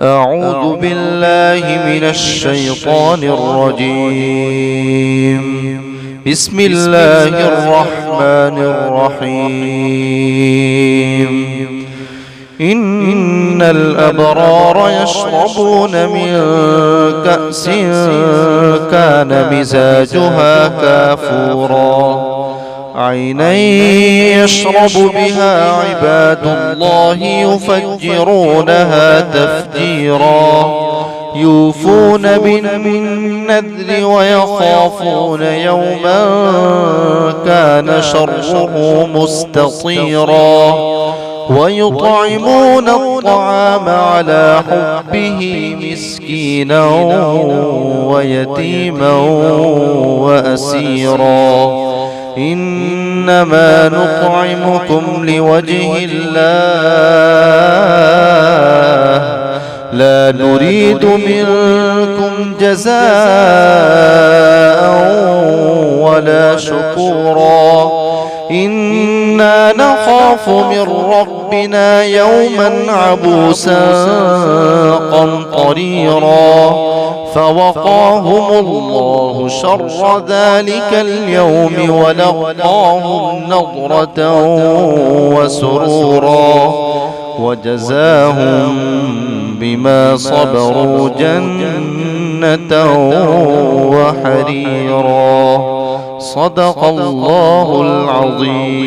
أعوذ بالله من الشيطان الرجيم. بسم الله الرحمن الرحيم. إن الأبرار يشربون من كأس كان مزاجها كافورا عينا يشرب بها عباد الله يفجرونها تفجيرا يوفون بالنذر ويخافون يوما كان شره مستطيرا ويطعمون الطعام على حبه مسكينا ويتيما وأسيرا إنما نطعمكم لوجه الله لا نريد منكم جزاء ولا شكورا إنا نخاف من ربنا يوما عبوسا قمطريرا فوقاهم الله شر ذلك اليوم ولقاهم نضرة وسرورا وجزاهم بما صبروا جنة وحريرا. صدق الله العظيم.